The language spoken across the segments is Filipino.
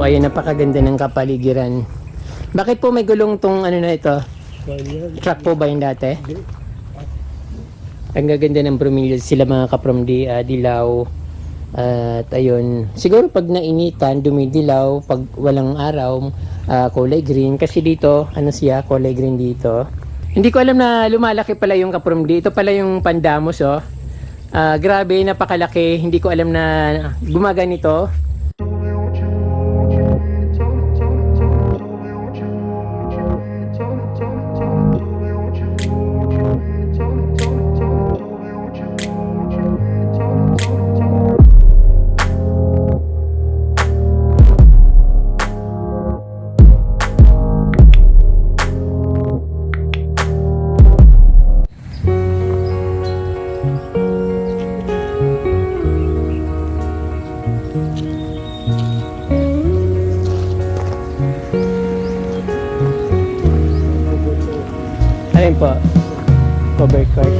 ayan, napakaganda ng kapaligiran. Bakit po may gulong tong ano na ito? Truck po ba yung dati? Ang gaganda ng Brumilya sila mga kapromdi, dilaw. At ayun, siguro pag nainitan, dumidilaw. Pag walang araw, kulay green. Kasi dito, ano siya, kulay green dito. Hindi ko alam na lumalaki pala yung kapromdi. Ito pala yung pandamos, oh. Grabe, napakalaki. Hindi ko alam na gumaganito. Ayun po, cover card.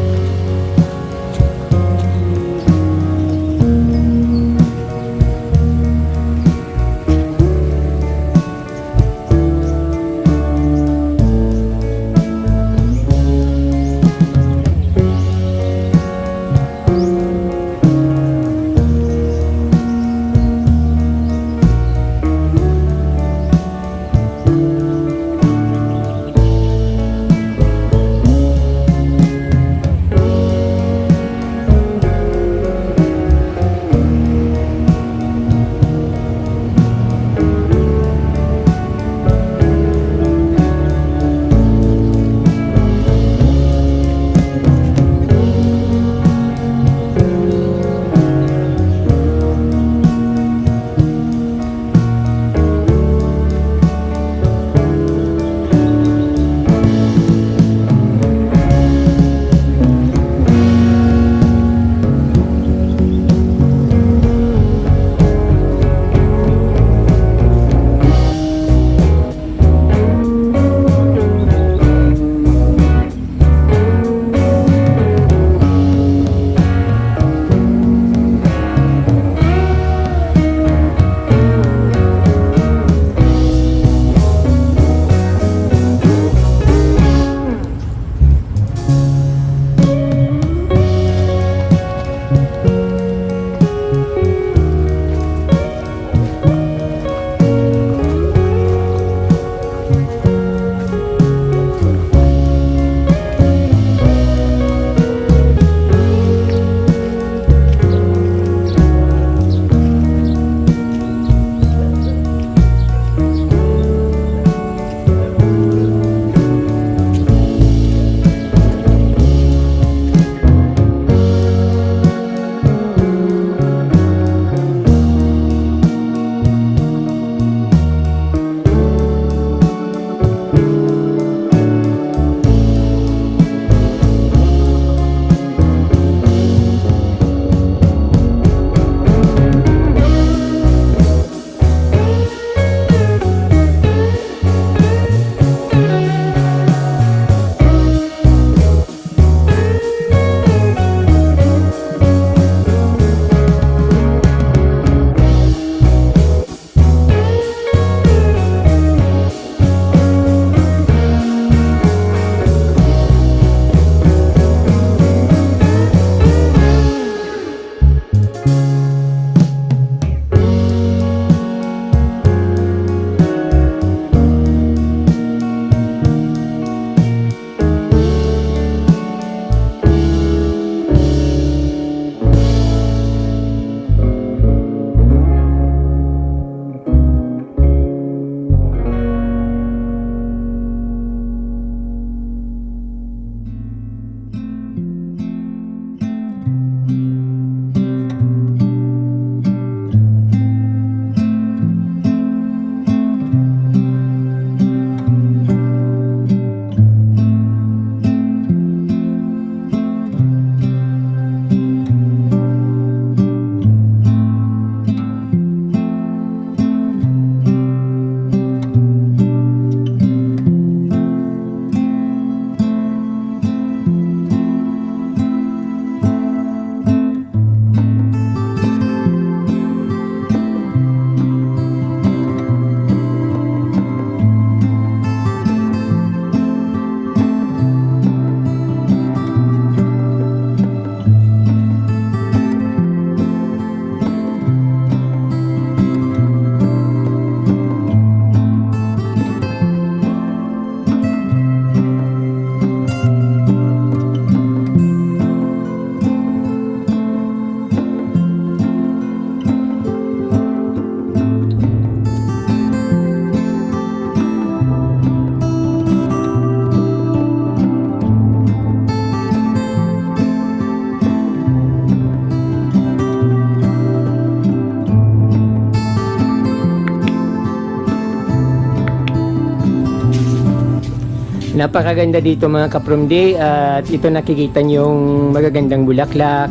Napakaganda dito mga kapromdi, at ito nakikita niyong magagandang bulaklak.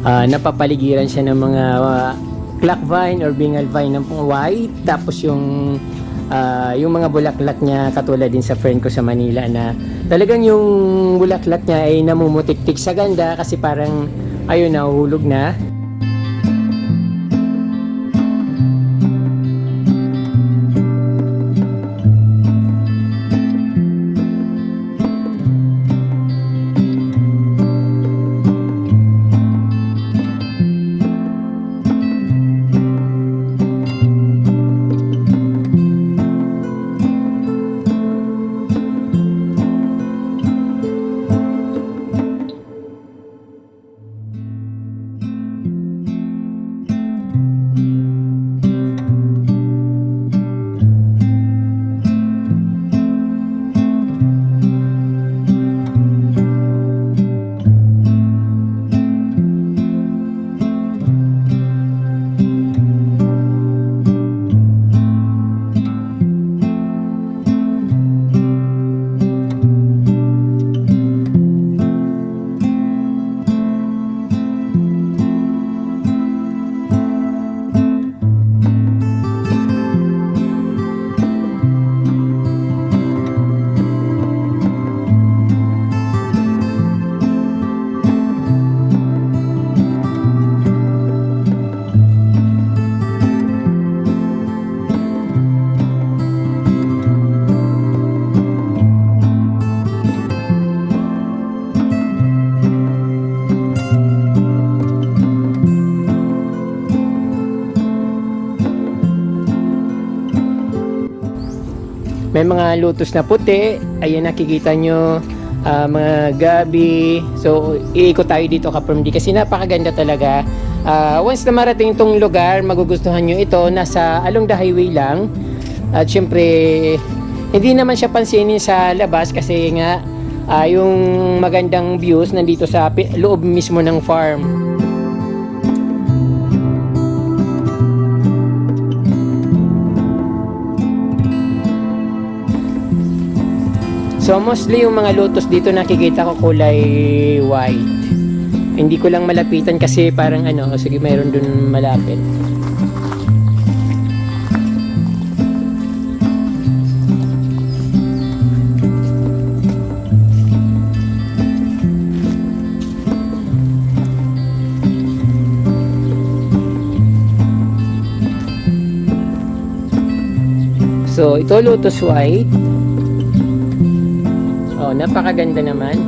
Napapaligiran siya ng mga clock vine or bingal vine ng white. Tapos yung mga bulaklak niya katulad din sa friend ko sa Manila na talagang yung bulaklak niya ay namumutiktik sa ganda kasi parang ayun, nahuhulog na. May mga lotus na puti, ayan nakikita nyo, mga gabi. So iikot tayo dito kapromdi kasi napakaganda talaga. Once na marating itong lugar, magugustuhan nyo ito. Nasa along the highway lang. At syempre hindi naman siya pansinin sa labas kasi nga yung magandang views nandito sa loob mismo ng farm. So mostly yung mga lotus dito nakikita ko kulay white. Hindi ko lang malapitan kasi parang sige mayroon dun malapit. So ito lotus white. Oh, napakaganda naman.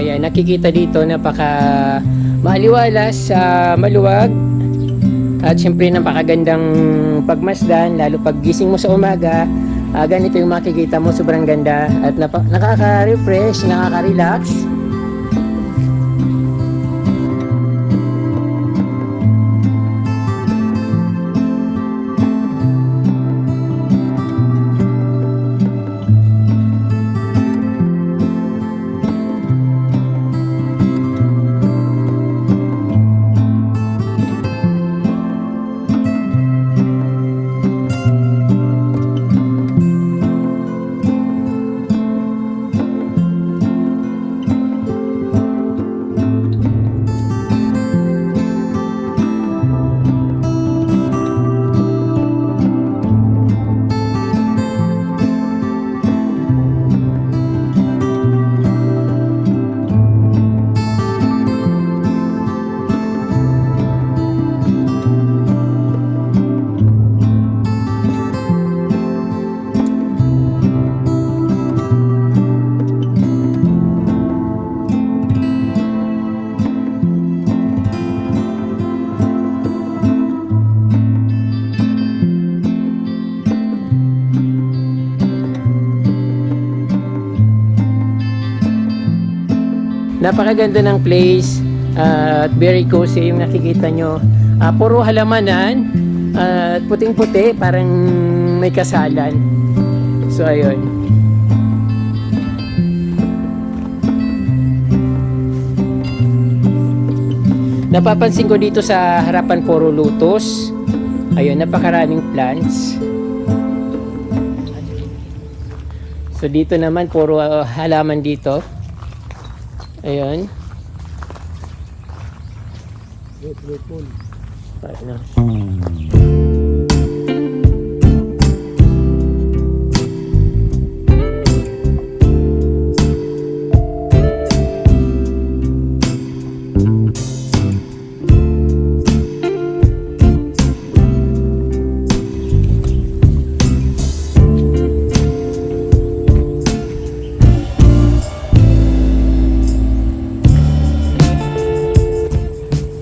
Ayan, nakikita dito napaka maliwalas, maluwag at syempre napakagandang pagmasdan, lalo pag gising mo sa umaga. Ganito yung makikita mo, sobrang ganda at nakaka-refresh, nakaka-relax. Napakaganda ng place at very cozy yung nakikita nyo. Puro halamanan at puting-puti, parang may kasalan. So ayun. Napapansin ko dito sa harapan puro lotus. Ayun, napakaraming plants. So dito naman puro halaman dito. Ayun. Ano?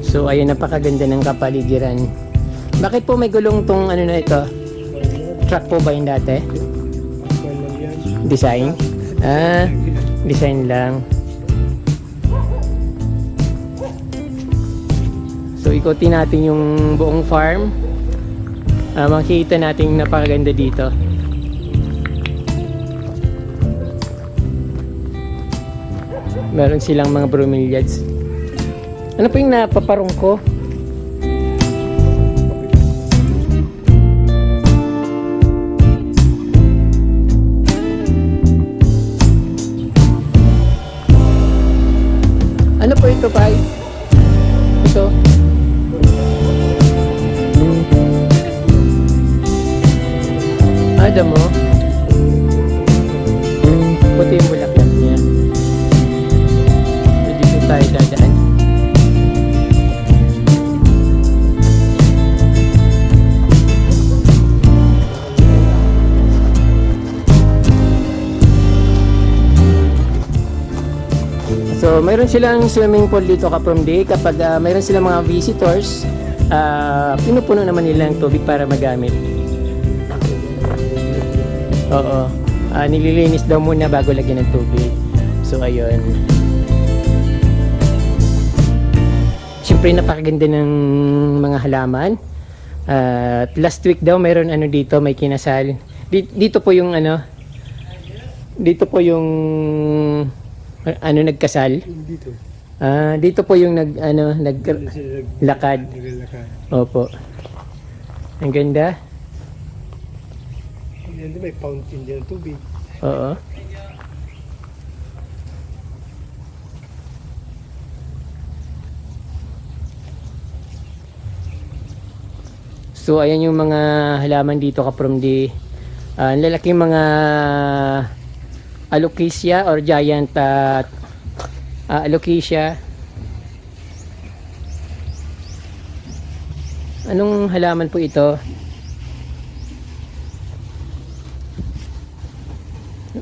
So ayun, napakaganda ng kapaligiran. Bakit po may gulong tong ano na ito? Truck po ba yung dati? Design? Design lang. So ikutin natin yung buong farm. Makikita natin yung napakaganda dito. Meron silang mga bromeliads. Ano po yung napaparong ko? Ano po ito, Pai? Ito? Ada mo? Puti yung bulaklak niya. So, dito tayo dadaan. So, mayroon silang swimming pool dito Kaprom Day. Kapag mayroon silang mga visitors, pinupuno naman nila ang tubig para magamit. Oo. Nililinis daw muna bago lagyan ng tubig. So, ayun. Siyempre, napakaganda ng mga halaman. Last week daw, mayroon ano dito, may kinasal. Dito po yung ano, dito po yung ano nagkasal? Dito. Dito po yung naglakad. Opo. Ang ganda. Yan may fountain dyan ng tubig. Oo. So ayan yung mga halaman dito Kaprom Day. Ang lalaking mga alocasia or giant alocasia. Anong halaman po ito?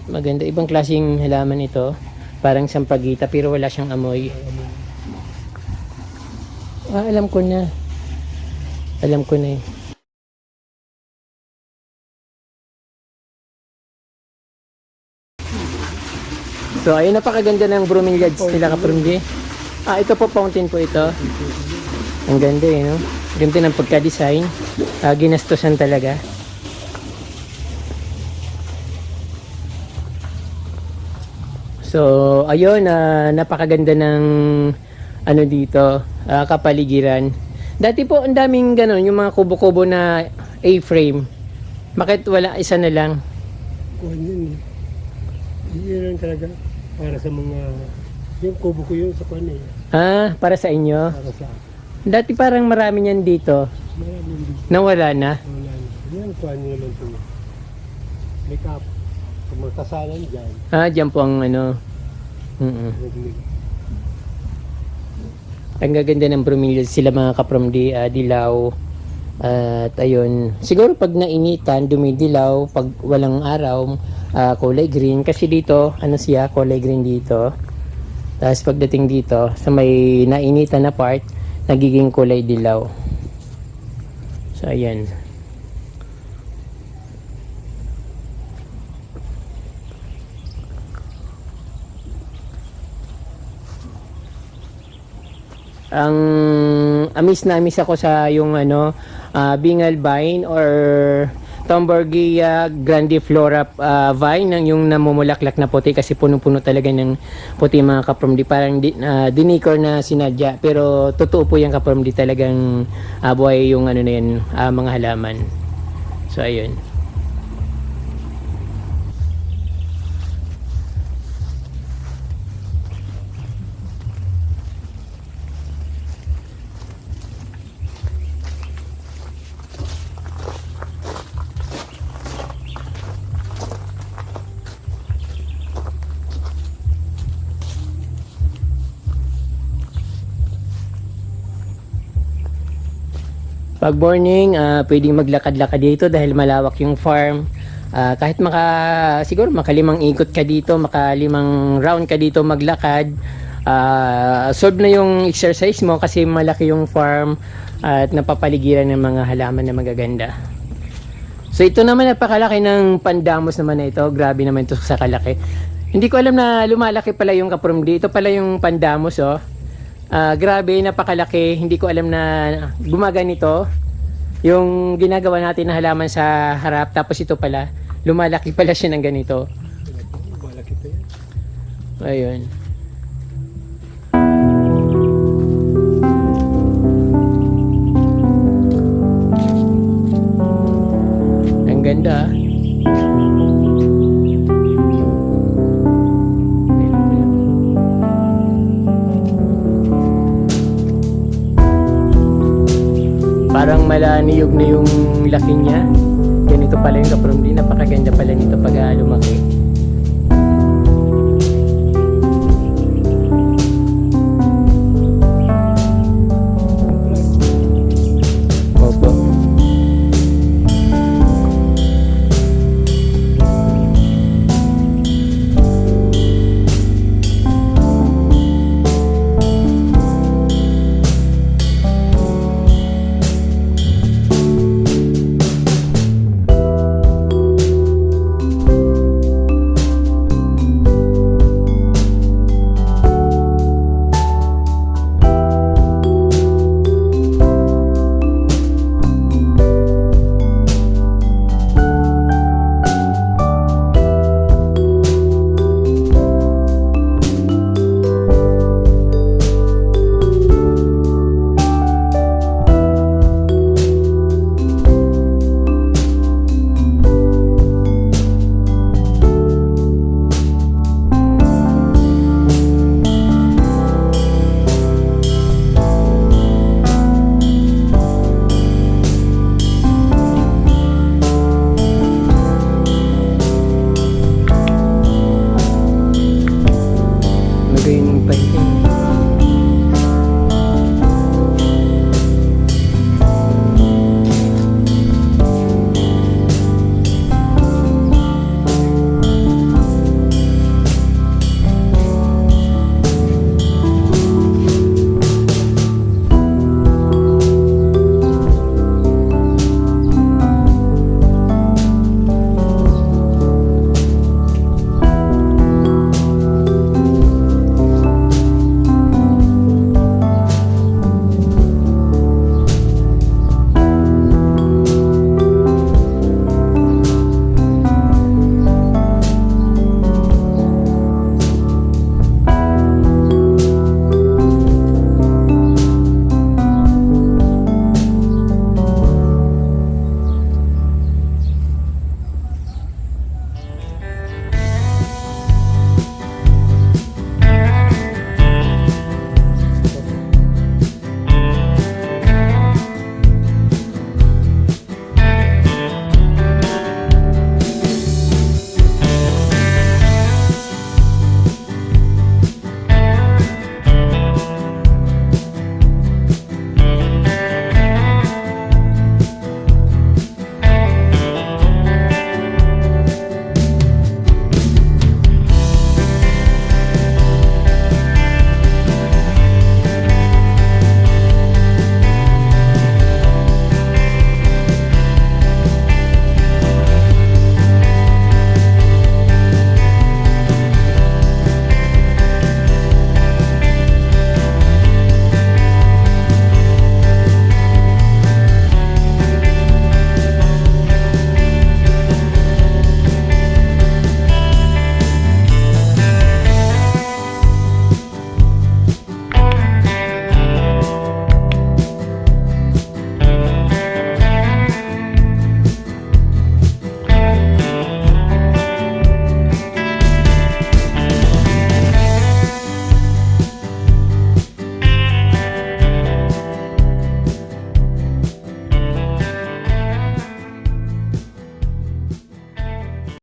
Maganda, ibang klaseng halaman ito. Parang sampagita pero wala siyang amoy. Alam ko na. Alam ko na eh. So, ayun, napakaganda ng bromeliads nila Kaprom Day. Ito po, fountain po ito. Ang ganda eh, no? Ganda ng pagka-design. Ginastusan talaga. So, ayun, napakaganda ng ano dito, kapaligiran. Dati po, ang daming ganon, yung mga kubo-kubo na A-frame. Bakit wala isa na lang? Yun lang talaga. Para sa mga, yung kubo ko yun sa kanya. Para sa inyo? Para sa akin. Dati parang marami niyan dito. Marami dito. Nawala na? Wala na. Yan, kuha nyo naman ito. Make up. Kung magkasalan dyan. Dyan po ang ano. Ang gaganda ng bromeliads sila mga Kaprom Day, dilaw. At ayun, siguro pag nainitan, dumidilaw. Pag walang araw, kulay green. Kasi dito, ano siya, kulay green dito. Tapos pagdating dito, sa may nainitan na part, nagiging kulay dilaw. So ayan. ang amis na amis ako sa yung ano, Bingal vine or Thomborgia grandiflora vine, ng yung namumulaklak na puti, kasi punong-puno talaga ng puti mga kapromdi. Parang dinikor na sinadya, pero totoo po yung kapromdi, talagang buhay yung ano na yan, mga halaman. So ayun. Pag morning, pwedeng maglakad-lakad dito dahil malawak yung farm. Kahit siguro makalimang ikot ka dito, makalimang round ka dito maglakad, solve na yung exercise mo kasi malaki yung farm at napapaligiran ng mga halaman na magaganda. So ito naman, napakalaki ng pandamos naman na ito. Grabe naman ito sa kalaki. Hindi ko alam na lumalaki pala yung kapromdi. Ito pala yung pandamos, oh. Grabe, napakalaki. Hindi ko alam na gumaganito yung ginagawa natin na halaman sa harap, tapos ito pala lumalaki pala siya ng ganito. Malaki pa yan. Ayun. Ang ganda, ah. Parang malaniyog na yung laki niya. Ganito pala yung kapromdi. Napakaganda pala nito pag lumaki.